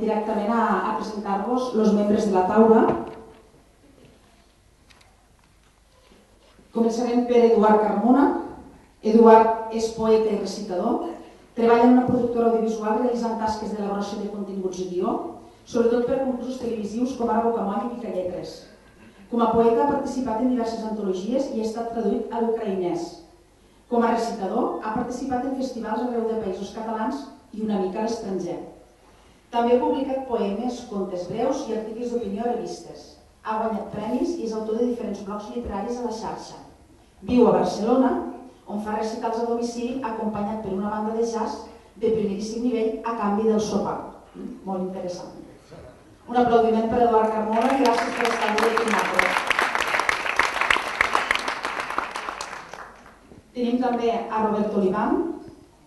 directament a presentar-vos els membres de la taula. Començarem per Eduard Carmona. Eduard és poeta i recitador. Treballa en una productora audiovisual realitzant tasques d'elaboració de continguts i guió, sobretot per concursos televisius com ara Bocamoll i Picalletres. Com a poeta ha participat en diverses antologies i ha estat traduït a l'ucraïnès. Com a recitador ha participat en festivals arreu de països catalans i una mica a l'estranger. També ha publicat poemes, contes breus i articles d'opinió a revistes. Ha guanyat premis i és autor de diferents blogs literaris a la xarxa. Viu a Barcelona, on fa recitals a domicili acompanyat per una banda de jazz de primeríssim nivell a canvi del sopar. Molt interessant. Un aplaudiment per Eduard Carmona i gràcies per estar avui aquí amb nosaltres. Tenim també a Roberto Olivan.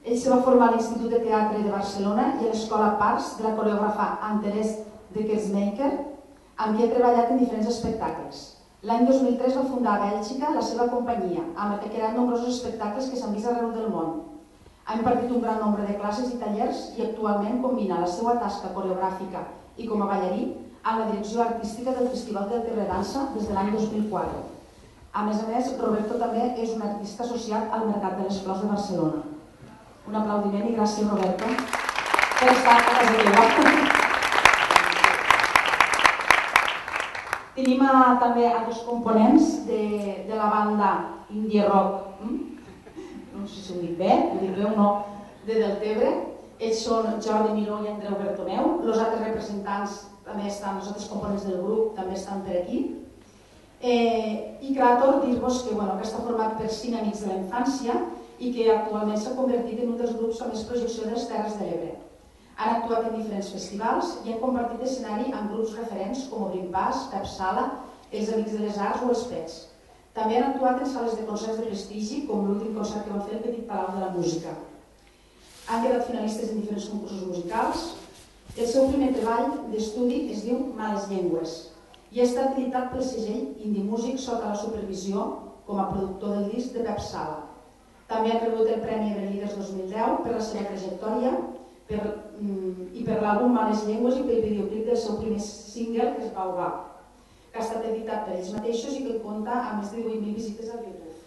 Ell se va formar a l'Institut de Teatre de Barcelona i a l'Escola Parts de la coreògrafa Anne-Thérèse de Kersmaker. Havia treballat en diferents espectacles. L'any 2003 va fundar a Bèlgica la seva companyia, amb la que ha creat nombrosos espectacles que s'han vist arreu del món. Ha impartit un gran nombre de classes i tallers i actualment combina la seva tasca coreogràfica i com a ballarí amb la direcció artística del Festival de Terra Dansa des de l'any 2004. A més, Roberto també és un artista associat al Mercat de les Flors de Barcelona. Un aplaudiment i gràcies, Roberto, per estar a casa teva. Tenim també a dos components de la banda indie rock, no sé si ho dic bé o no, de Deltebre. Ells són Jordi Miró i Andreu Bertomeu. Els altres representants també estan, els altres components del grup també estan per aquí. I Cràtor, dir-vos que està format per 5 amics de la infància i que actualment s'ha convertit en un dels grups amb més projecció de les Terres de l'Ebre. Han actuat en diferents festivals i han compartit escenari amb grups referents com Obrim Pas, Pep Sala, Els Amics de les Arts o Els Pets. També han actuat en sales de concerts de prestigi, com l'últim concert que van fer al Petit Palau de la Música. Han quedat finalistes en diferents concursos musicals. El seu primer treball d'estudi es diu Males Llengües i ha estat editat pel segell Indie Music sota la supervisió com a productor del disc de Pep Sala. També han rebut el Premi Everleaders 2010 per la seva trajectòria i per l'àlbum Males Llengües i pel videoclip del seu primer single, que és Baobab, que ha estat editat per ells mateixos i que compta amb més de 18.000 visites al YouTube.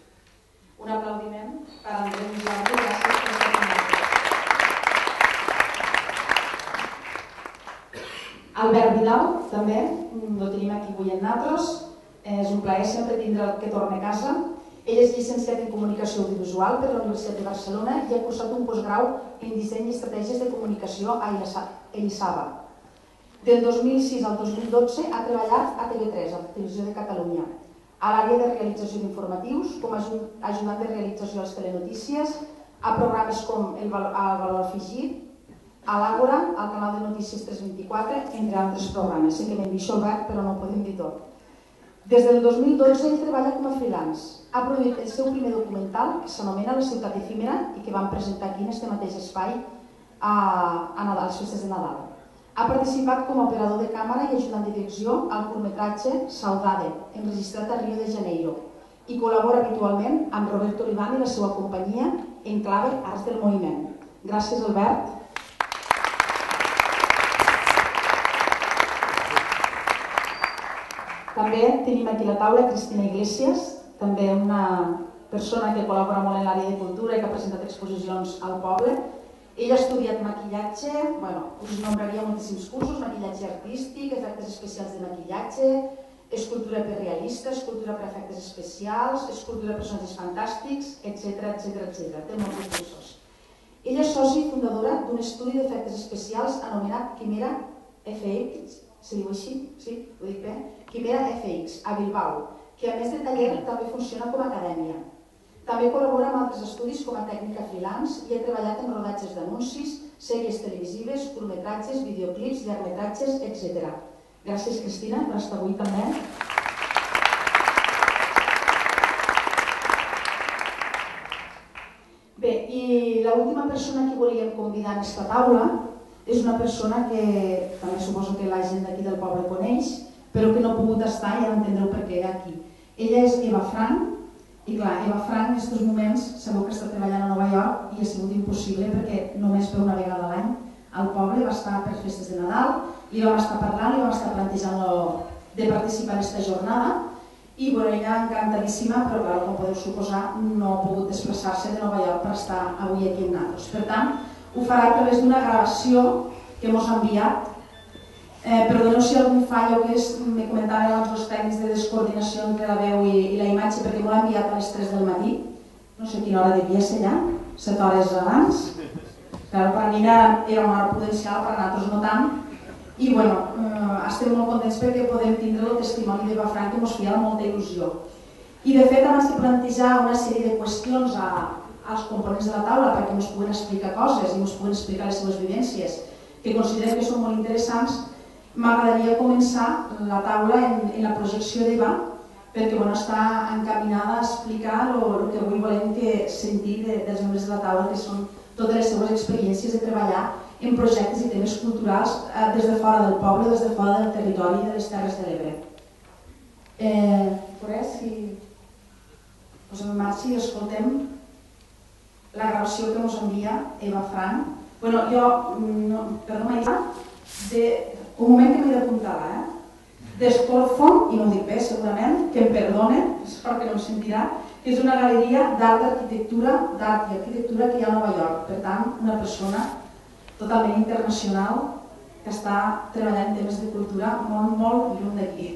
Un aplaudiment per a Andreu i Jordi, gràcies per estar amb nosaltres. Albert Vidal, també, el tenim aquí avui amb nosaltres. És un plaer sempre tindre'l que torni a casa. Ell és llicenciat en Comunicació Audiovisual per la Universitat de Barcelona i ha cursat un postgrau en Disseny i Estratègies de Comunicació a Elisava. Del 2006 al 2012 ha treballat a TV3, a Televisió de Catalunya, a l'àrea de realització d'informatius, com a ajudant de realització a les telenotícies, a programes com el Valor Afegit, a l'Àgora, al canal de Notícies 324, entre altres programes. Sé que m'hem dit Albert, però no ho podem dir tot. Des del 2012 ell treballa com a freelance. Ha produït el seu primer documental que s'anomena La ciutat efímera i que vam presentar aquí en aquest mateix espai a Nadal, les festes de Nadal. Ha participat com a operador de càmera i ajudant de direcció al curtmetratge Saudade, enregistrat a Rio de Janeiro, i col·labora habitualment amb Roberto Olivan i la seva companyia Enclave Arts del Moviment. Gràcies, Albert. També tenim aquí a la taula Cristina Iglesias, també una persona que col·labora molt en l'àrea de cultura i que ha presentat exposicions al poble. Ella ha estudiat maquillatge, us nombraria moltíssims cursos, maquillatge artístic, efectes especials de maquillatge, escultura per realista, escultura per efectes especials, escultura de personatges fantàstics, etc. Té molts cursos. Ella és sòcia i fundadora d'un estudi d'efectes especials anomenat Quimera FX, se diu així? Sí? Ho dic bé? Quimera FX, a Bilbao, que a més de taller també funciona com a acadèmia. També col·labora amb altres estudis com a tècnica freelance i ha treballat en rodatges d'anuncis, sèries televisives, curtmetratges, videoclips, llargmetratges, etc. Gràcies, Cristina, per estar avui també. Bé, i l'última persona que volíem convidar a aquesta taula és una persona que també suposo que la gent d'aquí del poble coneix, però que no ha pogut estar i ja entendreu per què aquí. Ella és Eva Frank, i clar, Eva Frank en aquests moments sabeu que està treballant a Nova York i ha sigut impossible perquè només per una vegada a l'any al poble, va estar per festes de Nadal, li vam estar parlant, li vam estar plantejant de participar en aquesta jornada i ella encantadíssima, però clar, com podeu suposar, no ha pogut desplaçar-se de Nova York per estar avui aquí amb nosaltres. Per tant, ho farà a través d'una gravació que ens ha enviat. Perdoneu si algun fallo que me comentaven abans els tècnics de descoordinació entre la veu i la imatge, perquè m'ho ha enviat a les 3 del matí. No sé quina hora devia ser ja, 7 hores abans. Clar, per a mi era una hora prudencial, per a nosaltres no tant. I estem molt contents perquè podem tindre el testimoni d'Eva Frank que ens feia molta il·lusió. I de fet abans de plantejar una sèrie de qüestions als components de la taula perquè ens puguen explicar coses i ens puguen explicar les seves vivències que considerem que són molt interessants, m'agradaria començar la taula en la projecció d'Eva perquè està encaminada a explicar el que avui volem sentir dels membres de la taula, que són totes les seves experiències de treballar en projectes i temes culturals des de fora del poble, des de fora del territori de les Terres de l'Ebre. Si posem en marxa i escoltem la gravació que ens envia Eva Frank. Perdó, un moment que m'he d'apuntar, d'Escorfon, i no ho dic bé segurament, que em perdone, espero que no em sentirà, que és una galeria d'art i arquitectura que hi ha a Nova York. Per tant, una persona totalment internacional que està treballant en temes de cultura molt, molt lluny d'aquí.